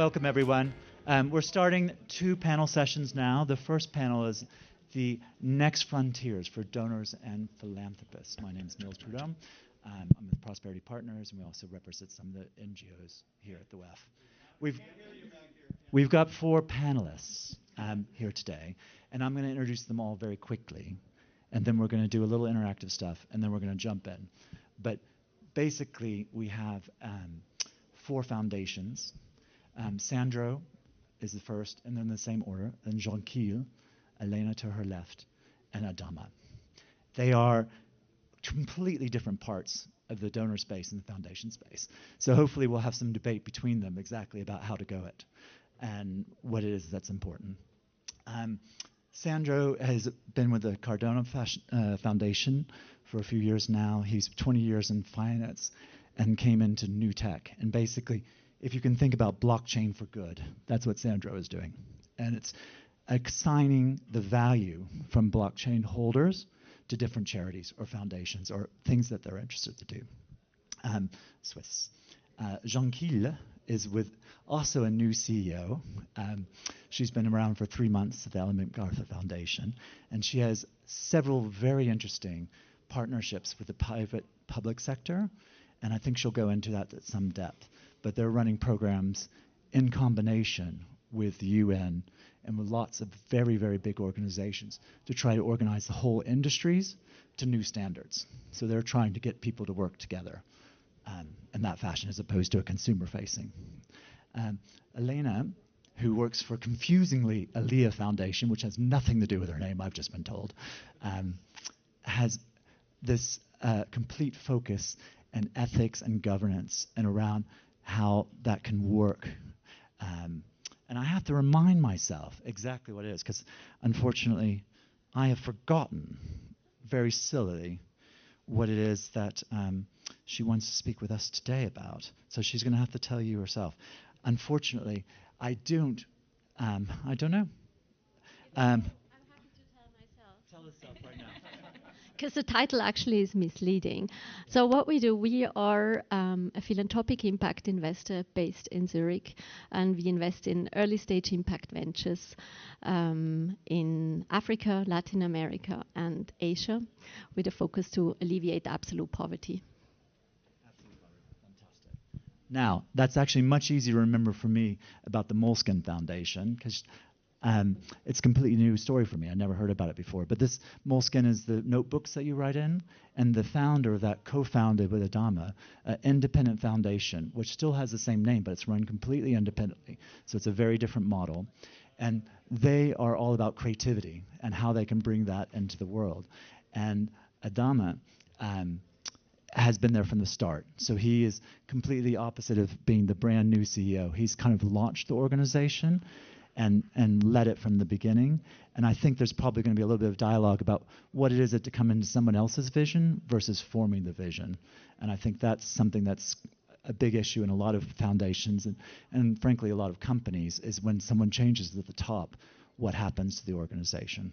Welcome, everyone. We're starting 2 panel sessions now. The first panel is the next frontiers for donors and philanthropists. My name is Niels Prudhomme. I'm with Prosperity Partners, and we also represent some of the NGOs here at the WEF. We've got 4 panelists here today, and I'm going to introduce them all very quickly, and then we're going to do a little interactive stuff, and then we're going to jump in. But basically, we have 4 foundations. Sandro is the first, and then in the same order, then Jean-Kiel, Elena to her left, and Adama. They are completely different parts of the donor space and the foundation space. So hopefully we'll have some debate between them exactly about how to go it and what it is that's important. Sandro has been with the Cardano Foundation for a few years now. He's 20 years in finance and came into new tech. And basically, if you can think about blockchain for good, that's what Sandro is doing. And it's assigning the value from blockchain holders to different charities or foundations or things that they're interested to do. Swiss. Jean-Kiel is with also a new CEO. She's been around for 3 months at the Ellen MacArthur Foundation, and she has several very interesting partnerships with the private public sector, and I think she'll go into that at some depth. But they're running programs in combination with the UN and with lots of very, very big organizations to try to organize the whole industries to new standards. So they're trying to get people to work together in that fashion as opposed to a consumer-facing. Elena, who works for, confusingly, Aliyah Foundation, which has nothing to do with her name, I've just been told, has this complete focus and ethics and governance and around how that can work. And I have to remind myself exactly what it is, because unfortunately I have forgotten very sillily what it is that she wants to speak with us today about. So she's going to have to tell you herself. Unfortunately, I don't know. I'm happy to tell myself. Tell yourself right now. Because the title actually is misleading. So what we do, we are a philanthropic impact investor based in Zurich, and we invest in early stage impact ventures in Africa, Latin America, and Asia, with a focus to alleviate absolute poverty. Fantastic. Now, that's actually much easier to remember for me about the Moleskine Foundation, because it's a completely new story for me. I never heard about it before. But this Moleskine is the notebooks that you write in, and the founder of that co-founded with Adama, an independent foundation, which still has the same name, but it's run completely independently. So it's a very different model. And they are all about creativity and how they can bring that into the world. And Adama has been there from the start. So he is completely opposite of being the brand new CEO. He's kind of launched the organization and led it from the beginning. And I think there's probably going to be a little bit of dialogue about what it is to come into someone else's vision versus forming the vision. And I think that's something that's a big issue in a lot of foundations and frankly a lot of companies, is when someone changes at the top, what happens to the organization.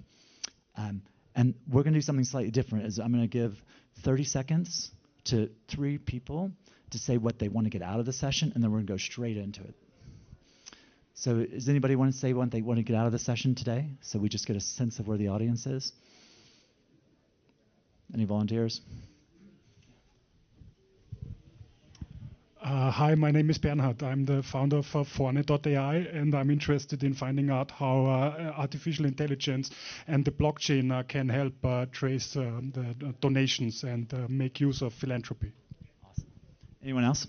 And we're going to do something slightly different. Is I'm going to give 30 seconds to 3 people to say what they want to get out of the session, and then we're going to go straight into it. So does anybody want to say what they want to get out of the session today? So we just get a sense of where the audience is. Any volunteers? Hi, my name is Bernhard. I'm the founder of Forne.ai, and I'm interested in finding out how artificial intelligence and the blockchain can help trace the donations and make use of philanthropy. Awesome. Anyone else?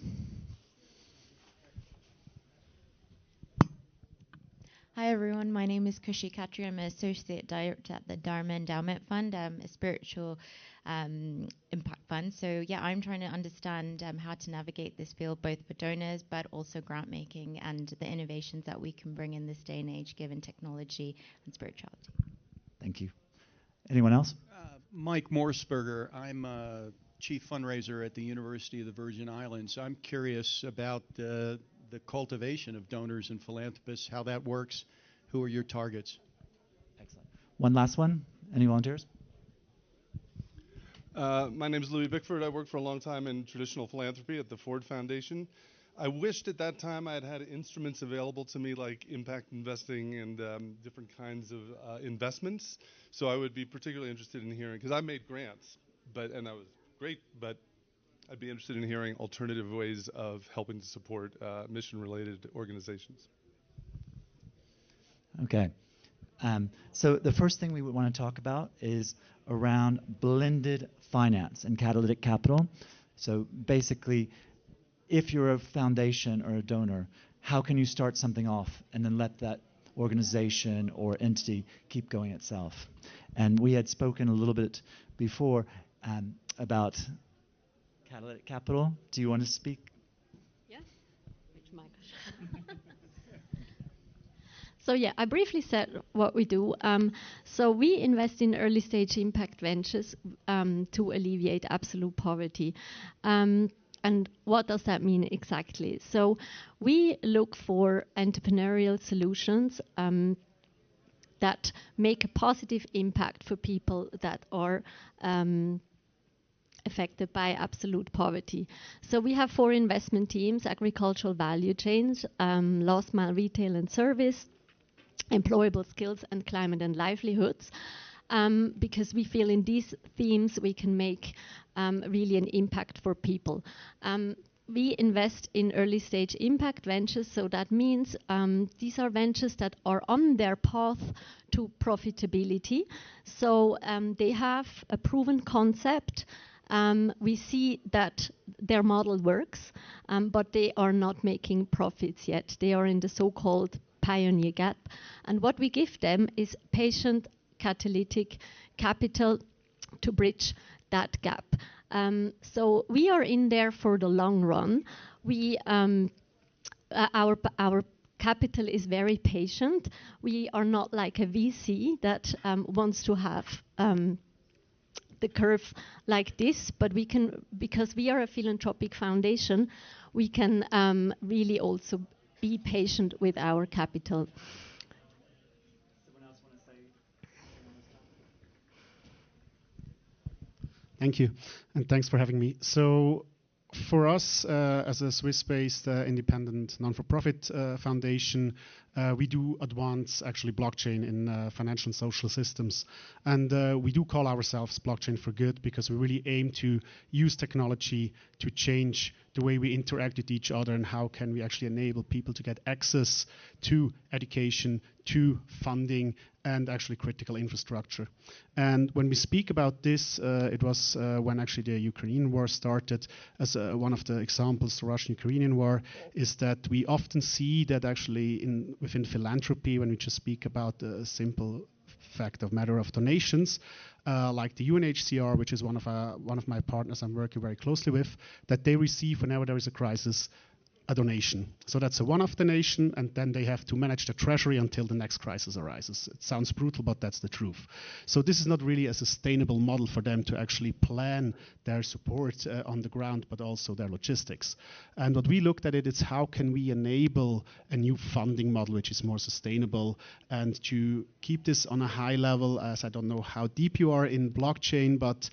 Hi everyone, my name is Kushi Khatri. I'm an Associate Director at the Dharma Endowment Fund, a spiritual impact fund. So yeah, I'm trying to understand how to navigate this field, both for donors, but also grant making and the innovations that we can bring in this day and age, given technology and spirituality. Thank you. Anyone else? Mike Morseberger. I'm a chief fundraiser at the University of the Virgin Islands. I'm curious about the cultivation of donors and philanthropists, how that works, who are your targets? Excellent. One last one. Any volunteers? My name is Louis Bickford. I worked for a long time in traditional philanthropy at the Ford Foundation. I wished at that time I had had instruments available to me like impact investing and different kinds of investments. So I would be particularly interested in hearing, because I made grants, and that was great, but I'd be interested in hearing alternative ways of helping to support mission-related organizations. Okay. So the first thing we would want to talk about is around blended finance and catalytic capital. So basically, if you're a foundation or a donor, how can you start something off and then let that organization or entity keep going itself? And we had spoken a little bit before about catalytic capital. Do you want to speak? Yes. Which mic? So yeah, I briefly said what we do. So we invest in early stage impact ventures to alleviate absolute poverty. And what does that mean exactly? So we look for entrepreneurial solutions that make a positive impact for people that are affected by absolute poverty. So we have 4 investment teams: agricultural value chains, last mile retail and service, employable skills, and climate and livelihoods, because we feel in these themes we can make really an impact for people. We invest in early stage impact ventures, so that means these are ventures that are on their path to profitability. So they have a proven concept. We see that their model works, but they are not making profits yet. They are in the so-called pioneer gap. And what we give them is patient catalytic capital to bridge that gap. So we are in there for the long run. We, our capital is very patient. We are not like a VC that wants to have the curve like this, but we can, because we are a philanthropic foundation, we can really also be patient with our capital. Someone else want to say something on this topic? Thank you, and thanks for having me. So for us, as a Swiss-based independent non-for-profit foundation, we do advance actually blockchain in financial and social systems. And we do call ourselves Blockchain for Good because we really aim to use technology to change the way we interact with each other and how can we actually enable people to get access to education, to funding, and actually critical infrastructure. And when we speak about this, it was when actually the Ukrainian war started. As one of the examples, the Russian-Ukrainian war, is that we often see that actually within philanthropy, when we just speak about the simple fact of matter of donations, like the UNHCR, which is one of my partners I'm working very closely with, that they receive whenever there is a crisis a donation. So that's a one-off donation, and then they have to manage the treasury until the next crisis arises. It sounds brutal, but that's the truth. So this is not really a sustainable model for them to actually plan their support on the ground, but also their logistics. And what we looked at is how can we enable a new funding model which is more sustainable, and to keep this on a high level, as I don't know how deep you are in blockchain, but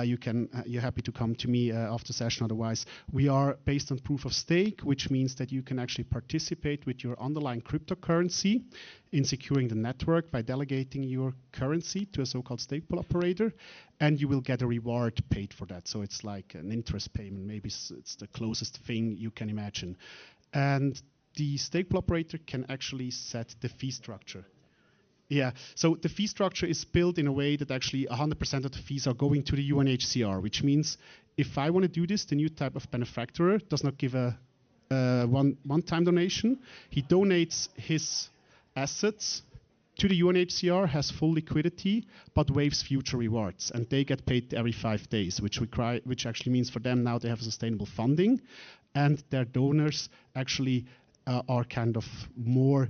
you're happy to come to me after session. Otherwise, we are based on proof of stake, which means that you can actually participate with your underlying cryptocurrency in securing the network by delegating your currency to a so-called stake pool operator, and you will get a reward paid for that. So it's like an interest payment. Maybe it's the closest thing you can imagine. And the stake pool operator can actually set the fee structure. Yeah, so the fee structure is built in a way that actually 100% of the fees are going to the UNHCR, which means if I want to do this, the new type of benefactor does not give a one-time donation. He donates his assets to the UNHCR, has full liquidity, but waives future rewards, and they get paid every 5 days, which actually means for them now they have sustainable funding, and their donors actually are kind of more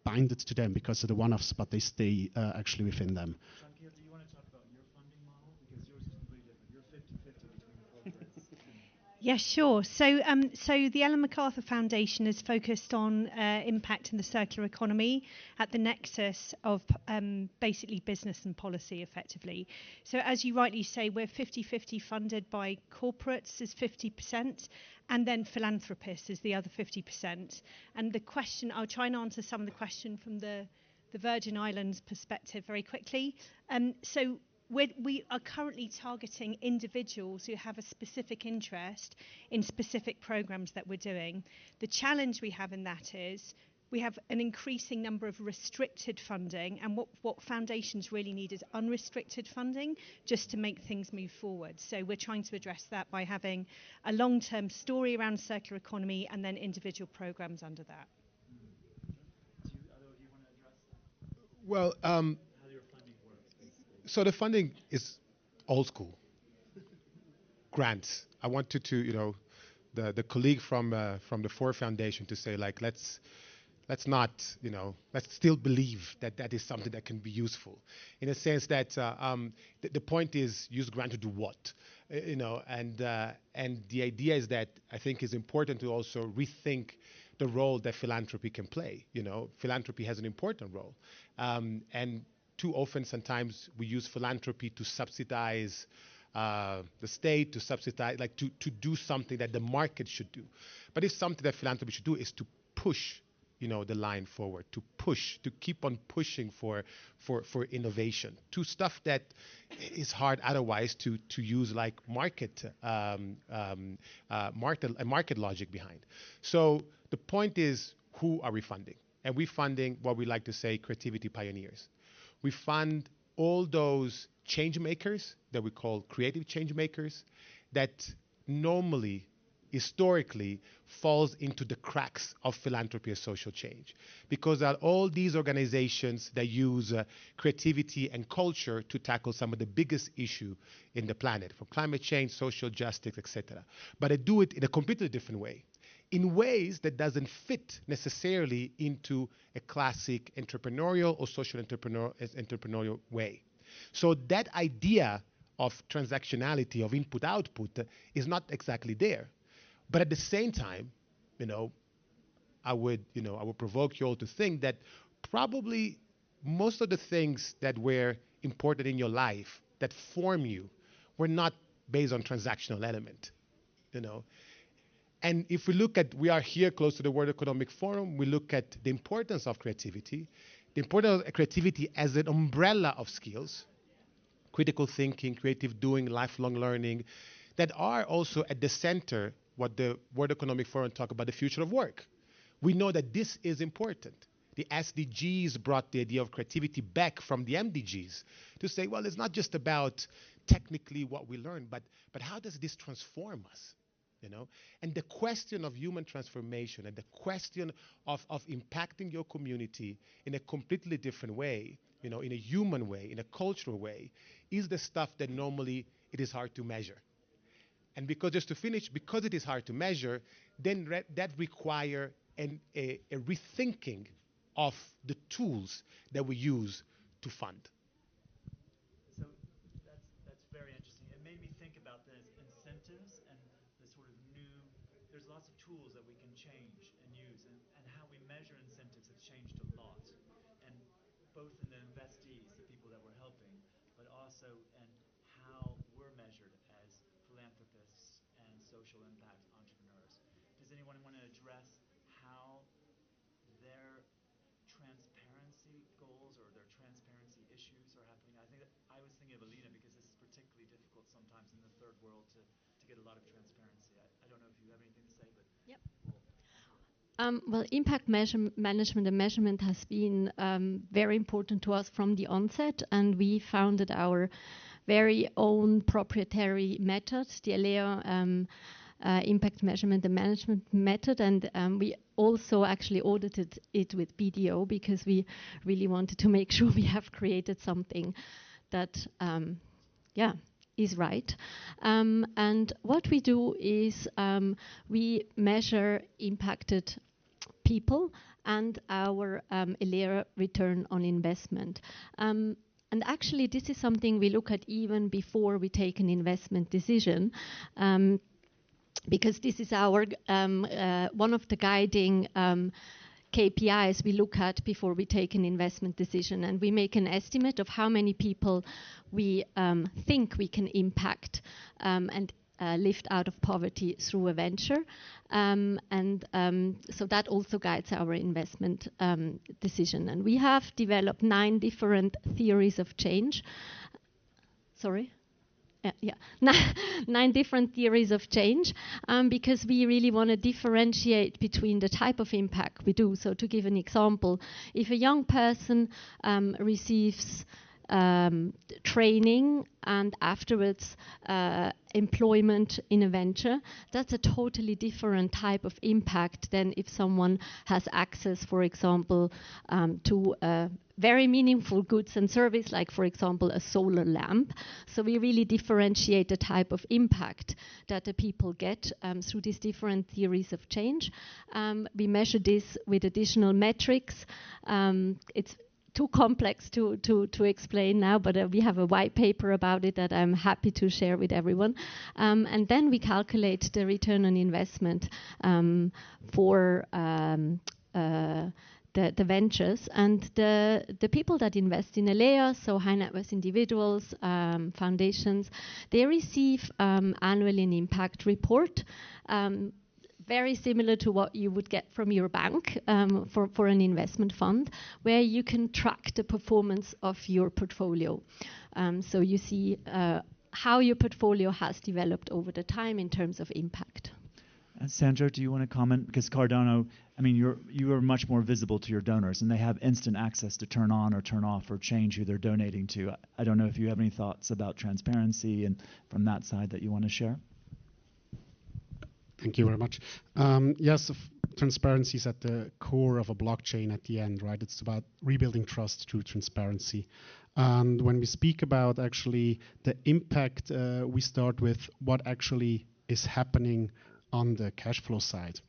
binded to them because of the one-offs, but they stay actually within them. Shankir, do you want to talk about your funding model? Because yours is completely different. You're 50-50 between corporates and... Yes, sure. So the Ellen MacArthur Foundation is focused on impact in the circular economy at the nexus of basically business and policy, effectively. So as you rightly say, we're 50-50 funded by corporates is 50%, and then philanthropists is the other 50%. And the question, I'll try and answer some of the question from the Virgin Islands perspective very quickly. So we are currently targeting individuals who have a specific interest in specific programs that we're doing. The challenge we have in that is we have an increasing number of restricted funding, and what foundations really need is unrestricted funding just to make things move forward. So we're trying to address that by having a long-term story around circular economy and then individual programs under that. Do you want to address that? Well, How your funding works, basically. so the funding is old school. Grants. I wanted to, the colleague from the Ford Foundation to say, like, let's not, let's still believe that that is something that can be useful, in a sense that the point is use grant to do what, and the idea is that I think is important to also rethink the role that philanthropy can play. Philanthropy has an important role, and too often sometimes we use philanthropy to subsidize the state, to subsidize, like to do something that the market should do. But if something that philanthropy should do is to push the line forward, to keep on pushing for innovation, to stuff that is hard otherwise to use, like market logic behind. So the point is, who are we funding? And we're funding what we like to say creativity pioneers. We fund all those change makers that we call creative change makers that normally, historically, falls into the cracks of philanthropy and social change, because there are all these organizations that use creativity and culture to tackle some of the biggest issues in the planet, from climate change, social justice, etc. But they do it in a completely different way, in ways that doesn't fit necessarily into a classic entrepreneurial or social entrepreneurial way. So that idea of transactionality, of input-output, is not exactly there. But at the same time, I would provoke you all to think that probably most of the things that were important in your life that form you were not based on transactional element, And if we look at, we are here close to the World Economic Forum, we look at the importance of creativity, the importance of creativity as an umbrella of skills, critical thinking, creative doing, lifelong learning, that are also at the center what the World Economic Forum talk about, the future of work. We know that this is important. The SDGs brought the idea of creativity back from the MDGs to say, well, it's not just about technically what we learn, but how does this transform us? And the question of human transformation and the question of impacting your community in a completely different way, in a human way, in a cultural way, is the stuff that normally it is hard to measure. And because, just to finish, because it is hard to measure, then that require a rethinking of the tools that we use to fund. So that's very interesting. It made me think about the incentives and the sort of new, there's lots of tools that we can change and use, and how we measure incentives has changed a lot. And both in the investees, the people that we're helping, but also in how we're measured as philanthropists and social impact entrepreneurs. Does anyone want to address how their transparency goals or their transparency issues are happening? I think that I was thinking of Alina because this is particularly difficult sometimes in the third world to get a lot of transparency. I don't know if you have anything to say, but yep. Well, impact management and measurement has been very important to us from the onset, and we founded our very own proprietary method, the ALEA impact measurement and management method, and we also actually audited it with BDO because we really wanted to make sure we have created something that is right. And what we do is we measure impacted people and our ALEA return on investment. And actually, this is something we look at even before we take an investment decision, because this is our one of the guiding KPIs we look at before we take an investment decision, and we make an estimate of how many people we think we can impact and lift out of poverty through a venture, so that also guides our investment decision. And we have developed 9 different theories of change. Sorry? Yeah, 9 different theories of change, because we really want to differentiate between the type of impact we do. So to give an example, if a young person receives training and afterwards employment in a venture, that's a totally different type of impact than if someone has access, for example, to very meaningful goods and service, like, for example, a solar lamp. So we really differentiate the type of impact that the people get through these different theories of change. We measure this with additional metrics. It's too complex to explain now, but we have a white paper about it that I'm happy to share with everyone. And then we calculate the return on investment for the ventures, and the people that invest in Alea, so high net worth individuals, foundations, they receive annually an impact report, very similar to what you would get from your bank for an investment fund, where you can track the performance of your portfolio. So you see how your portfolio has developed over the time in terms of impact. Sandra, do you want to comment? Because Cardano, I mean, you are much more visible to your donors, and they have instant access to turn on or turn off or change who they're donating to. I don't know if you have any thoughts about transparency and from that side that you want to share. Thank you very much. Yes, transparency is at the core of a blockchain at the end, right? It's about rebuilding trust through transparency. And when we speak about actually the impact, we start with what actually is happening on the cash flow side.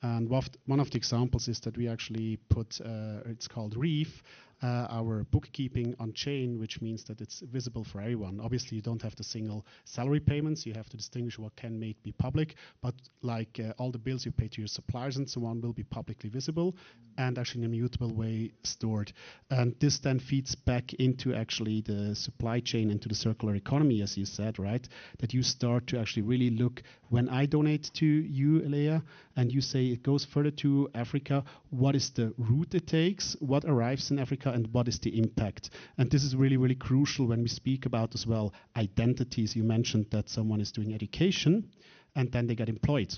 And one of the examples is that we actually put, it's called Reef, our bookkeeping on chain, which means that it's visible for everyone. Obviously, you don't have the single salary payments. You have to distinguish what can be public, but like all the bills you pay to your suppliers and so on will be publicly visible and actually in a immutable way stored. And this then feeds back into actually the supply chain, into the circular economy, as you said, right? That you start to actually really look, when I donate to you, Alea, and you say it goes further to Africa, what is the route it takes, what arrives in Africa, and what is the impact? And this is really, really crucial when we speak about as well identities. You mentioned that someone is doing education and then they get employed.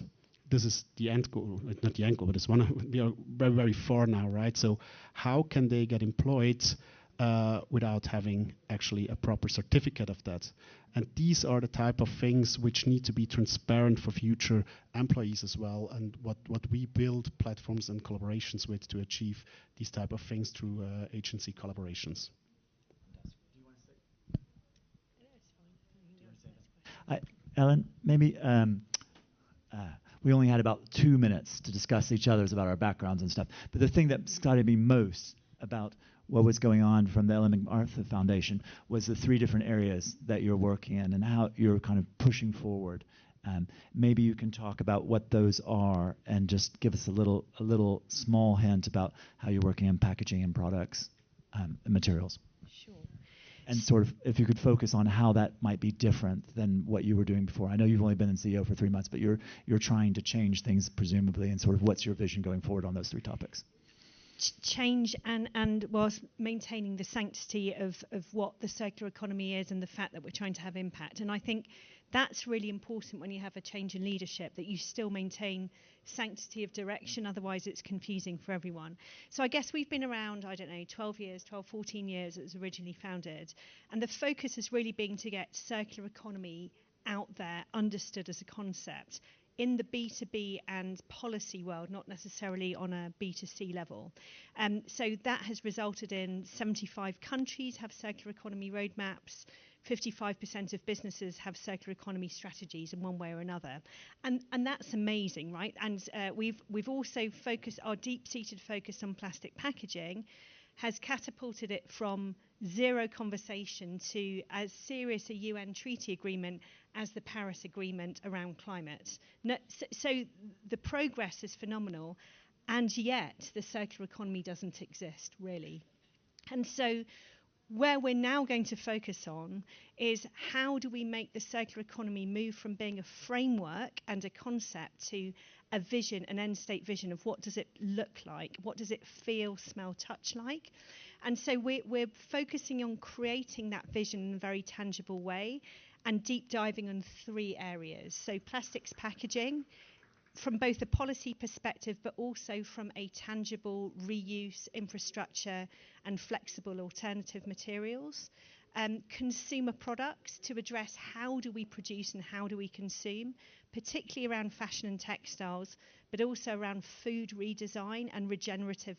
This is the end goal, not the end goal, but it's we are very, very far now, right? So how can they get employed without having actually a proper certificate of that? And these are the type of things which need to be transparent for future employees as well, and what we build platforms and collaborations with to achieve these type of things through agency collaborations. Ellen, maybe we only had about 2 minutes to discuss each other's about our backgrounds and stuff, but the thing that excited me most about what was going on from the Ellen MacArthur Foundation was the 3 different areas that you're working in and how you're kind of pushing forward. Maybe you can talk about what those are and just give us a little small hint about how you're working on packaging and products and materials. Sure. And sort of if you could focus on how that might be different than what you were doing before. I know you've only been in CEO for 3 months, but you're trying to change things presumably, and sort of what's your vision going forward on those 3 topics? Change and whilst maintaining the sanctity of what the circular economy is and the fact that we're trying to have impact. And I think that's really important when you have a change in leadership, that you still maintain sanctity of direction, otherwise it's confusing for everyone. So I guess we've been around, 14 years it was originally founded, and the focus has really been to get circular economy out there, understood as a concept in the B2B and policy world, not necessarily on a B2C level. So that has resulted in 75 countries have circular economy roadmaps, 55% of businesses have circular economy strategies in one way or another. And that's amazing, right? And we've also focused, our deep-seated focus on plastic packaging has catapulted it from zero conversation to as serious a UN treaty agreement as the Paris Agreement around climate. No, so the progress is phenomenal, and yet the circular economy doesn't exist, really. And so where we're now going to focus on is how do we make the circular economy move from being a framework and a concept to a vision, an end state vision of what does it look like, what does it feel, smell, touch like. And so we're focusing on creating that vision in a very tangible way and deep diving on 3 areas. So plastics packaging, from both a policy perspective, but also from a tangible reuse infrastructure and flexible alternative materials. Consumer products, to address how do we produce and how do we consume, particularly around fashion and textiles, but also around food redesign and regenerative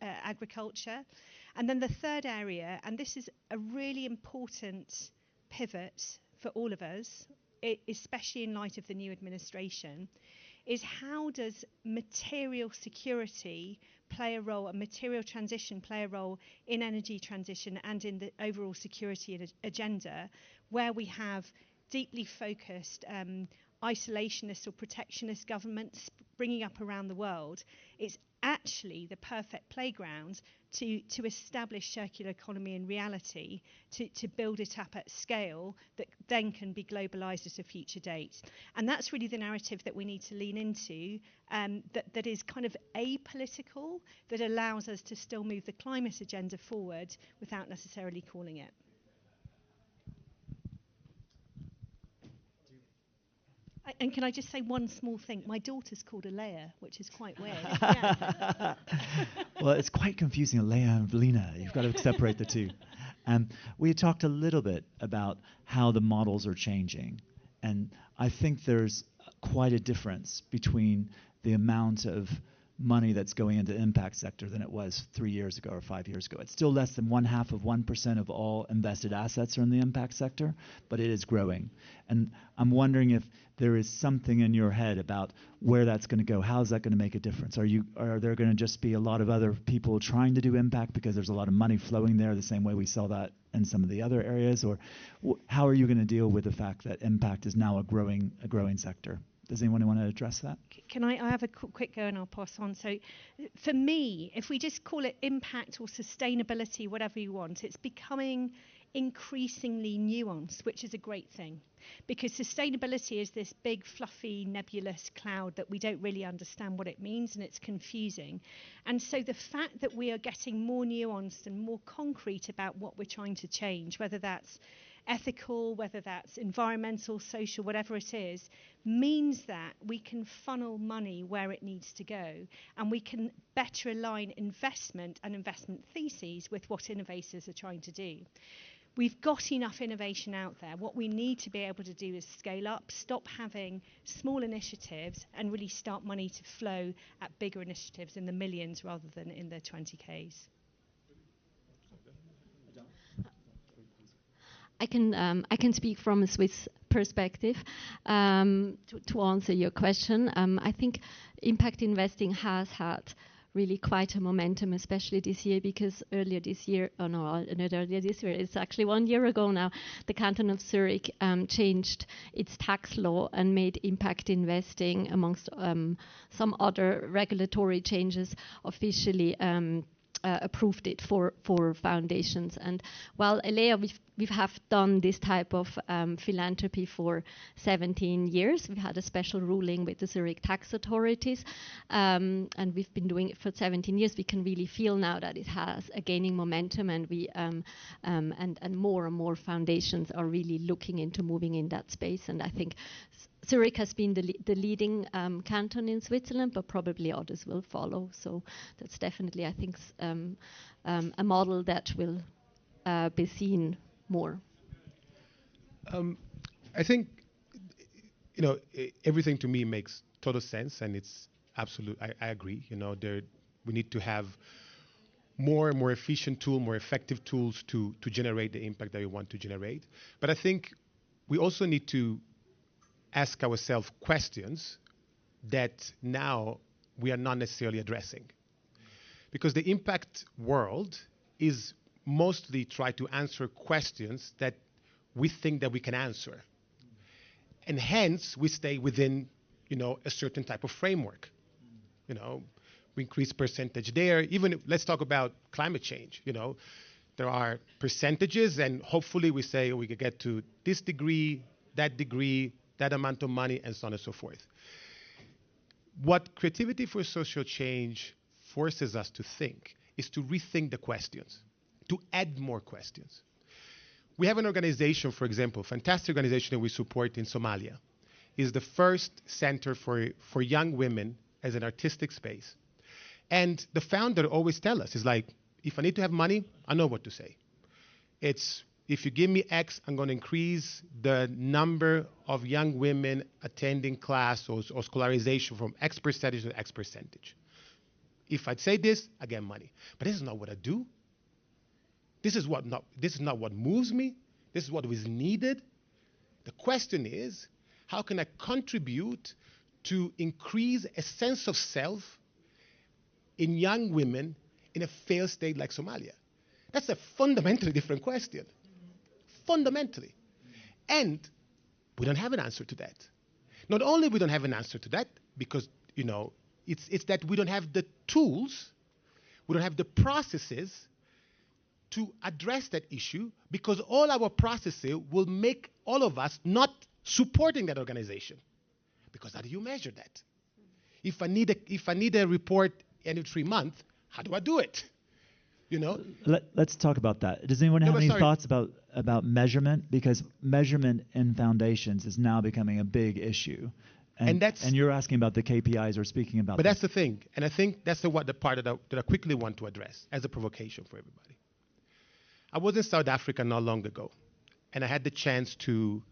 agriculture. And then the third area, and this is a really important pivot for all of us, especially in light of the new administration, is how does material security play a role, a material transition play a role in energy transition and in the overall security agenda, where we have deeply focused isolationist or protectionist governments bringing up around the world. It's actually the perfect playground to establish circular economy in reality, to build it up at scale that then can be globalized at a future date. And that's really the narrative that we need to lean into, that is kind of apolitical, that allows us to still move the climate agenda forward without necessarily calling it. And can I just say one small thing? My daughter's called Alea, which is quite weird. Yeah. Well, it's quite confusing, Alea and Lena. You've got to separate the two. We talked a little bit about how the models are changing. And I think there's quite a difference between the amount of money that's going into the impact sector than it was 3 years ago or 5 years ago. It's still less than 0.5% of all invested assets are in the impact sector, but it is growing. And I'm wondering if there is something in your head about where that's going to go. How is that going to make a difference? Are there going to just be a lot of other people trying to do impact because there's a lot of money flowing there, the same way we saw that in some of the other areas? Or how are you going to deal with the fact that impact is now a growing sector? Does anyone want to address that? Can I have a quick go and I'll pass on. So for me, if we just call it impact or sustainability, whatever you want, it's becoming increasingly nuanced, which is a great thing. Because sustainability is this big, fluffy, nebulous cloud that we don't really understand what it means, and it's confusing. And so the fact that we are getting more nuanced and more concrete about what we're trying to change, whether that's ethical, whether that's environmental, social, whatever it is, means that we can funnel money where it needs to go, and we can better align investment and investment theses with what innovators are trying to do. We've got enough innovation out there. What we need to be able to do is scale up, stop having small initiatives, and really start money to flow at bigger initiatives in the millions rather than in the 20Ks. I can speak from a Swiss perspective to answer your question. I think impact investing has had really quite a momentum, especially this year, because earlier this year, it's actually 1 year ago now, the Canton of Zurich changed its tax law and made impact investing, amongst some other regulatory changes, officially approved it for foundations. And while Alea, we have done this type of philanthropy for 17 years. We've had a special ruling with the Zurich tax authorities, and we've been doing it for 17 years. We can really feel now that it has a gaining momentum, and we and more foundations are really looking into moving in that space. And I think Zurich has been the leading canton in Switzerland, but probably others will follow. So that's definitely, I think, a model that will be seen more. I think, everything to me makes total sense, and it's absolute. I agree. We need to have more and more efficient tools, more effective tools to generate the impact that we want to generate. But I think we also need to ask ourselves questions that now we are not necessarily addressing. Because the impact world is mostly try to answer questions that we think that we can answer. And hence, we stay within, a certain type of framework. We increase percentage there. Even if, let's talk about climate change. There are percentages, and hopefully we say we could get to this degree, that amount of money, and so on and so forth. What Creativity for Social Change forces us to think is to rethink the questions, to add more questions. We have an organization, for example, a fantastic organization that we support in Somalia. It's the first center for young women as an artistic space. And the founder always tells us, is like, if I need to have money, I know what to say. It's, if you give me X, I'm going to increase the number of young women attending class or scholarization from X percentage to X percentage. If I'd say this, I get money. But this is not what I do. This is not what moves me. This is what is needed. The question is, how can I contribute to increase a sense of self in young women in a failed state like Somalia? That's a fundamentally different question. Fundamentally. And we don't have an answer to that. Not only we don't have an answer to that, because, it's that we don't have the tools, we don't have the processes to address that issue, because all our processes will make all of us not supporting that organization. Because how do you measure that? If I need a report every 3 months, how do I do it? Let's talk about that. Does anyone have any thoughts about measurement? Because measurement in foundations is now becoming a big issue. And you're asking about the KPIs or speaking about. But that's the thing, and I think that's the part that I quickly want to address as a provocation for everybody. I was in South Africa not long ago, and I had the chance to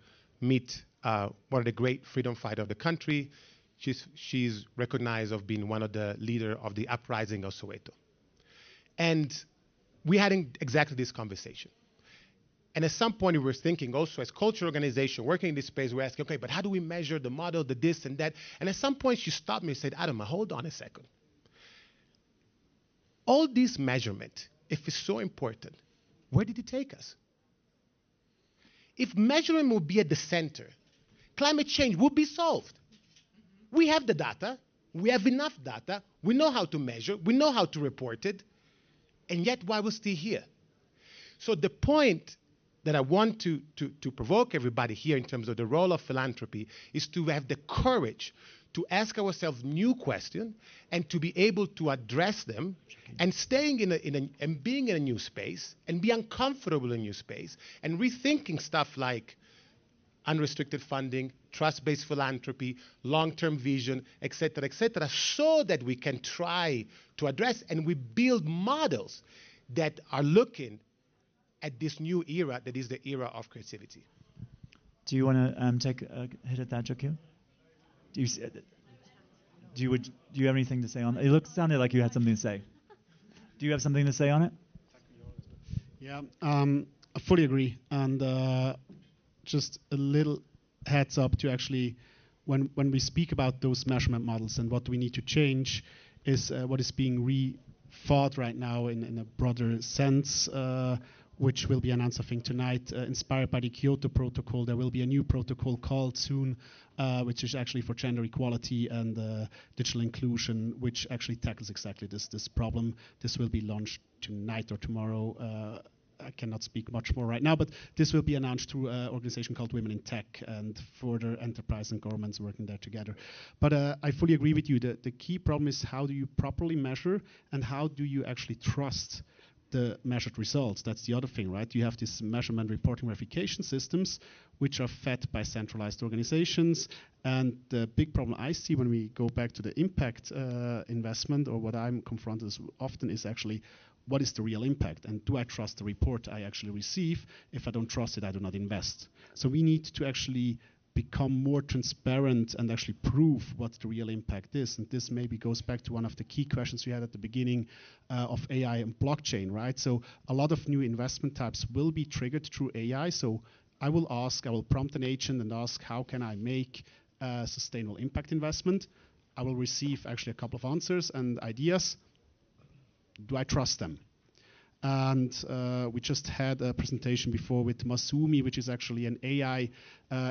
meet one of the great freedom fighters of the country. She's recognized of being one of the leader of the uprising of Soweto. And we had exactly this conversation. And at some point we were thinking also as culture organization, working in this space, we're asking, okay, but how do we measure the model, the this and that? And at some point she stopped me and said, Adam, hold on a second. All this measurement, if it's so important, where did it take us? If measurement would be at the center, climate change would be solved. We have the data. We have enough data. We know how to measure. We know how to report it. And yet, why we're still here? So the point that I want to provoke everybody here in terms of the role of philanthropy is to have the courage to ask ourselves new questions and to be able to address them, and staying and being in a new space and be uncomfortable in a new space and rethinking stuff like unrestricted funding, trust-based philanthropy, long-term vision, et cetera, so that we can try to address and we build models that are looking at this new era that is the era of creativity. Do you want to take a hit at that, Joaquin? Do you have anything to say on it? It sounded like you had something to say. Do you have something to say on it? Yeah, I fully agree. And just a little heads up to actually, when we speak about those measurement models and what we need to change, is what is being rethought right now in a broader sense, which will be announced, I think, tonight, inspired by the Kyoto Protocol. There will be a new protocol called soon, which is actually for gender equality and digital inclusion, which actually tackles exactly this problem. This will be launched tonight or tomorrow. I cannot speak much more right now, but this will be announced through an organization called Women in Tech and further enterprise and governments working there together. But I fully agree with you. The key problem is how do you properly measure and how do you actually trust the measured results? That's the other thing, right? You have these measurement reporting verification systems which are fed by centralized organizations. And the big problem I see when we go back to the impact investment, or what I'm confronted with often, is actually what is the real impact? And do I trust the report I actually receive? If I don't trust it, I do not invest. So we need to actually become more transparent and actually prove what the real impact is. And this maybe goes back to one of the key questions we had at the beginning of AI and blockchain, right? So a lot of new investment types will be triggered through AI. So I will prompt an agent and ask, how can I make a sustainable impact investment? I will receive actually a couple of answers and ideas. Do I trust them? And we just had a presentation before with Masumi, which is actually an AI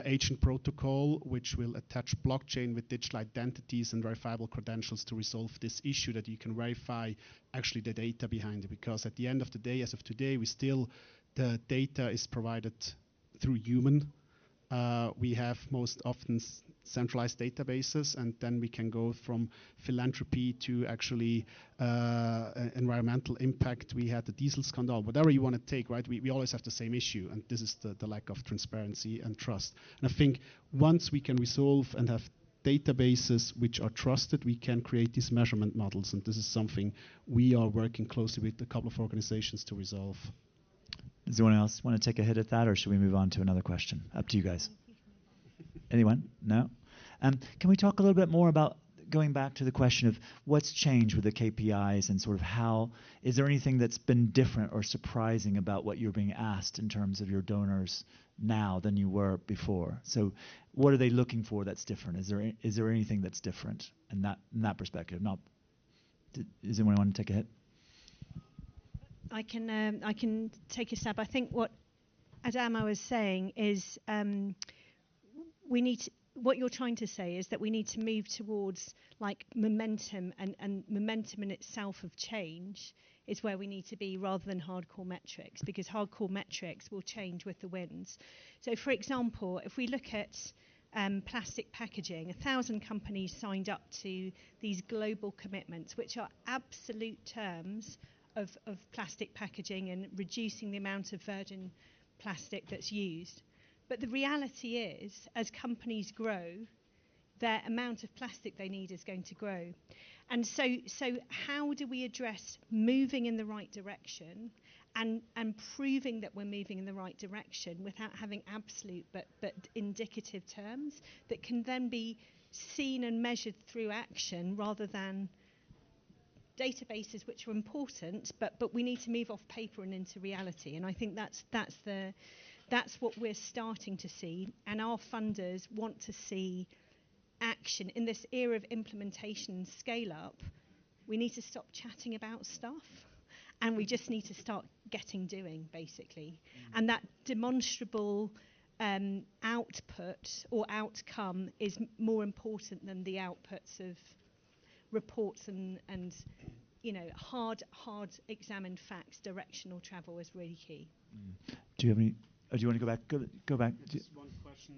agent protocol, which will attach blockchain with digital identities and verifiable credentials to resolve this issue, that you can verify actually the data behind it. Because at the end of the day, as of today, the data is provided through human. We have most often centralized databases, and then we can go from philanthropy to actually environmental impact. We had the diesel scandal, whatever you want to take, right? We always have the same issue, and this is the lack of transparency and trust. And I think once we can resolve and have databases which are trusted, we can create these measurement models, and this is something we are working closely with a couple of organizations to resolve. Does anyone else want to take a hit at that, or should we move on to another question? Up to you guys. Anyone? No? Can we talk a little bit more about going back to the question of what's changed with the KPIs, and sort of how, is there anything that's been different or surprising about what you're being asked in terms of your donors now than you were before? So what are they looking for that's different? Is there anything that's different in that perspective? Does anyone want to take a hit? I can take a stab. I think what Adamo was saying is what you're trying to say is that we need to move towards like momentum, and momentum in itself of change is where we need to be, rather than hardcore metrics, because hardcore metrics will change with the winds. So for example, if we look at plastic packaging, 1,000 companies signed up to these global commitments, which are absolute terms of plastic packaging and reducing the amount of virgin plastic that's used. But the reality is, as companies grow, their amount of plastic they need is going to grow. And so how do we address moving in the right direction and proving that we're moving in the right direction without having absolute but indicative terms that can then be seen and measured through action, rather than databases, which are important, but we need to move off paper and into reality. And I think that's what we're starting to see, and our funders want to see action in this era of implementation and scale up. We need to stop chatting about stuff, and we just need to start doing, basically. And that demonstrable output or outcome is more important than the outputs of reports and hard examined facts. Directional travel is really key. Do you have any? Do you want to go back? Go back. Just one question,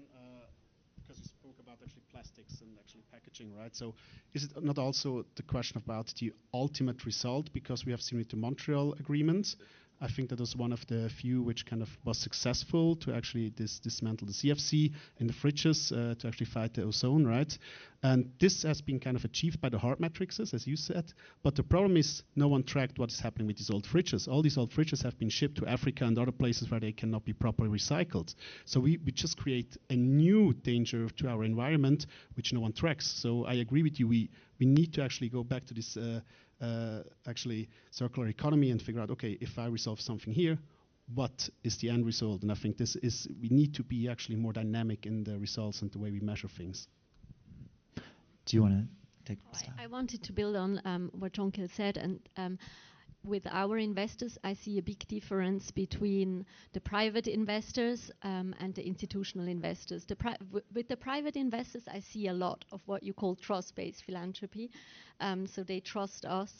because you spoke about actually plastics and actually packaging, right? So is it not also the question about the ultimate result? Because we have seen with the Montreal Agreement, I think that was one of the few which kind of was successful to actually dismantle the CFC in the fridges to actually fight the ozone, right? And this has been kind of achieved by the hard metrics, as you said. But the problem is no one tracked what is happening with these old fridges. All these old fridges have been shipped to Africa and other places where they cannot be properly recycled. So we just create a new danger to our environment, which no one tracks. So I agree with you. We need to actually go back to this actually circular economy and figure out, okay, if I resolve something here, what is the end result? And I think we need to be actually more dynamic in the results and the way we measure things. Do you want to take a stab? I wanted to build on what Jonkel said, and with our investors, I see a big difference between the private investors and the institutional investors. With the private investors, I see a lot of what you call trust-based philanthropy. So they trust us.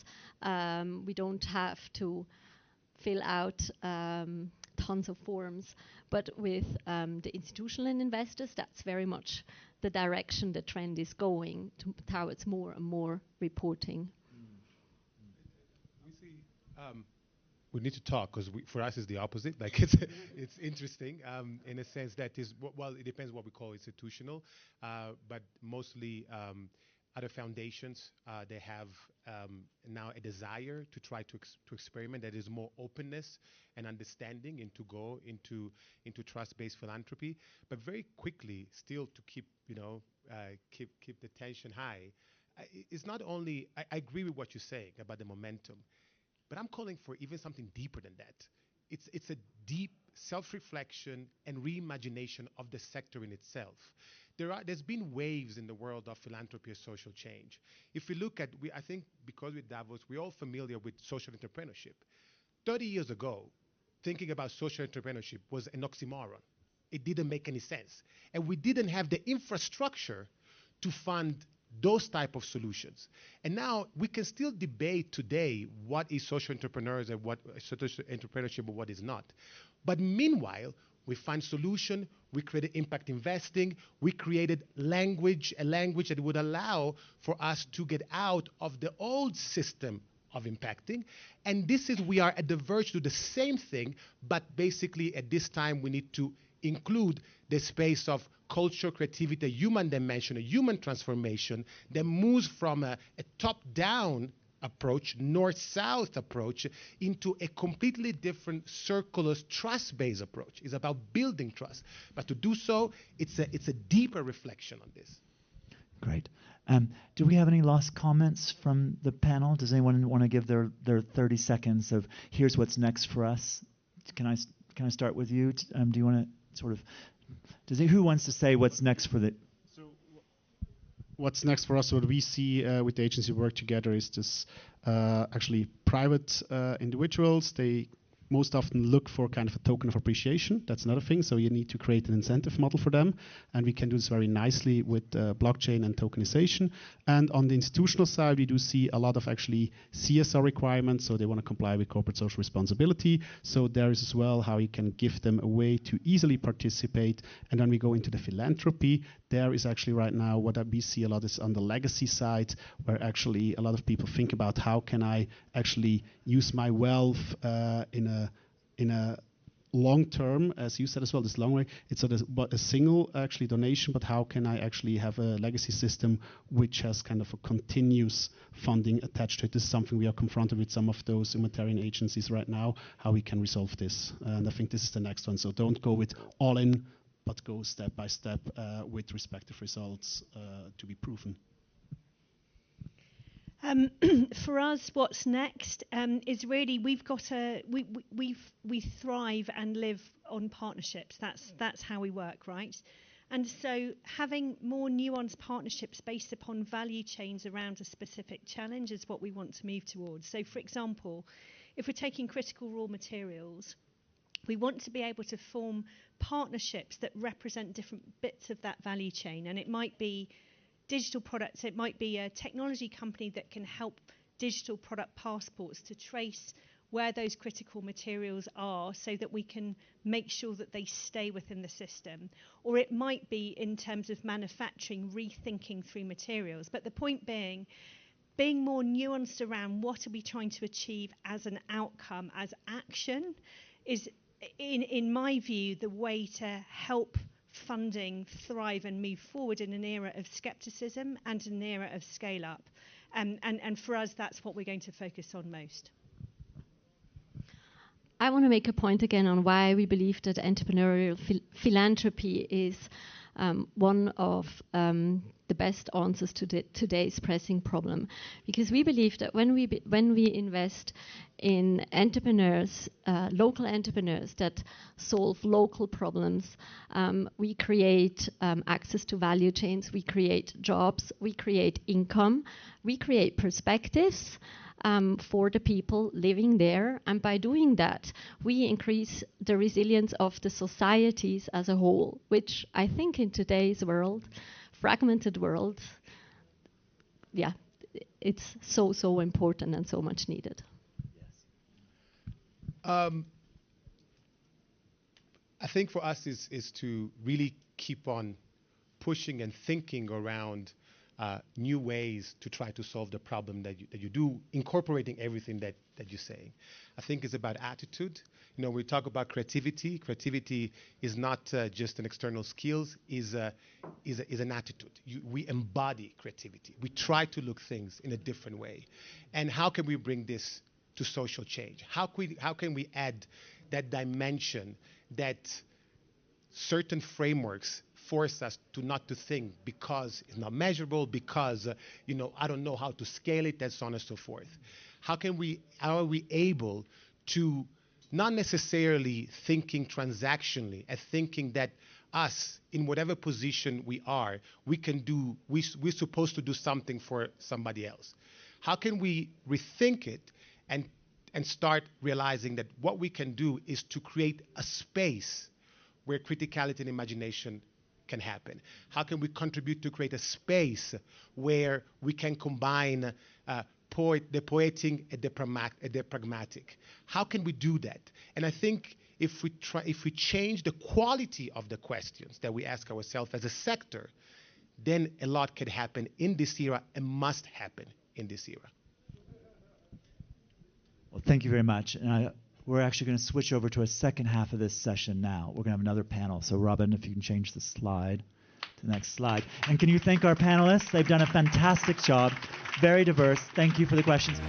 We don't have to fill out tons of forms. But with the institutional investors, that's very much the direction the trend is going towards more and more reporting. We need to talk, because for us it's the opposite. Like it's interesting in a sense that is, well, it depends what we call institutional, but mostly other foundations, they have now a desire to try to experiment. That is more openness and understanding, and to go into trust-based philanthropy, but very quickly still to keep keep the tension high. It's not only, I agree with what you're saying about the momentum, but I'm calling for even something deeper than that. It's a deep self-reflection and reimagination of the sector in itself. There's been waves in the world of philanthropy or social change. If we look at, I think because with Davos, we're all familiar with social entrepreneurship. 30 years ago, thinking about social entrepreneurship was an oxymoron. It didn't make any sense. And we didn't have the infrastructure to fund those type of solutions. And now we can still debate today what is social entrepreneurs and what social entrepreneurship and what is not. But meanwhile, we find solution, we created impact investing, we created a language that would allow for us to get out of the old system of impacting. And we are at the verge to do the same thing, but basically at this time we need to include the space of culture, creativity, a human dimension, a human transformation that moves from a top-down approach, north-south approach, into a completely different circular trust-based approach. It's about building trust. But to do so, it's a deeper reflection on this. Great. Do we have any last comments from the panel? Does anyone want to give their 30 seconds of here's what's next for us? Can I start with you? Do you want to sort of, who wants to say what's next for the? So what's next for us, what we see with the agency work together is this actually private individuals, they most often look for kind of a token of appreciation. That's another thing. So you need to create an incentive model for them. And we can do this very nicely with blockchain and tokenization. And on the institutional side, we do see a lot of actually CSR requirements. So they want to comply with corporate social responsibility. So there is as well how you can give them a way to easily participate. And then we go into the philanthropy. There is actually right now what we see a lot is on the legacy side, where actually a lot of people think about how can I actually use my wealth in a long term, as you said as well, this long way. It's not a single actually donation, but how can I actually have a legacy system which has kind of a continuous funding attached to it? This is something we are confronted with some of those humanitarian agencies right now, how we can resolve this. And I think this is the next one. So don't go with all in, but go step by step with respective results to be proven. For us, what's next is really we thrive and live on partnerships. That's how we work, right? And so having more nuanced partnerships based upon value chains around a specific challenge is what we want to move towards. So, for example, if we're taking critical raw materials, we want to be able to form partnerships that represent different bits of that value chain, and it might be digital products, it might be a technology company that can help digital product passports to trace where those critical materials are so that we can make sure that they stay within the system. Or it might be in terms of manufacturing, rethinking through materials. But the point being more nuanced around what are we trying to achieve as an outcome, as action, is, in my view, the way to help funding thrive and move forward in an era of skepticism and an era of scale up. And for us, that's what we're going to focus on most. I want to make a point again on why we believe that entrepreneurial philanthropy is one of the best answers to today's pressing problem, because we believe that when we invest in entrepreneurs, local entrepreneurs that solve local problems, we create access to value chains, we create jobs, we create income, we create perspectives for the people living there, and by doing that, we increase the resilience of the societies as a whole, which I think in today's world, fragmented world, yeah, it's so important and so much needed. I think for us is to really keep on pushing and thinking around new ways to try to solve the problem that you do, incorporating everything that you're saying. I think it's about attitude. You know, we talk about creativity. Creativity is not just an external skills, is an attitude. We embody creativity. We try to look things in a different way. And how can we bring this to social change? How can we add that dimension that certain frameworks force us to not to think because it's not measurable, because I don't know how to scale it, and so on and so forth. How are we able to not necessarily thinking transactionally and thinking that us, in whatever position we are, we're supposed to do something for somebody else? How can we rethink it and and start realizing that what we can do is to create a space where criticality and imagination can happen? How can we contribute to create a space where we can combine the poetic and the pragmatic? How can we do that? And I think if we change the quality of the questions that we ask ourselves as a sector, then a lot can happen in this era and must happen in this era. Well, thank you very much. And we're actually going to switch over to a second half of this session now. We're going to have another panel. So, Robin, if you can change the slide to the next slide. And can you thank our panelists? They've done a fantastic job, very diverse. Thank you for the questions.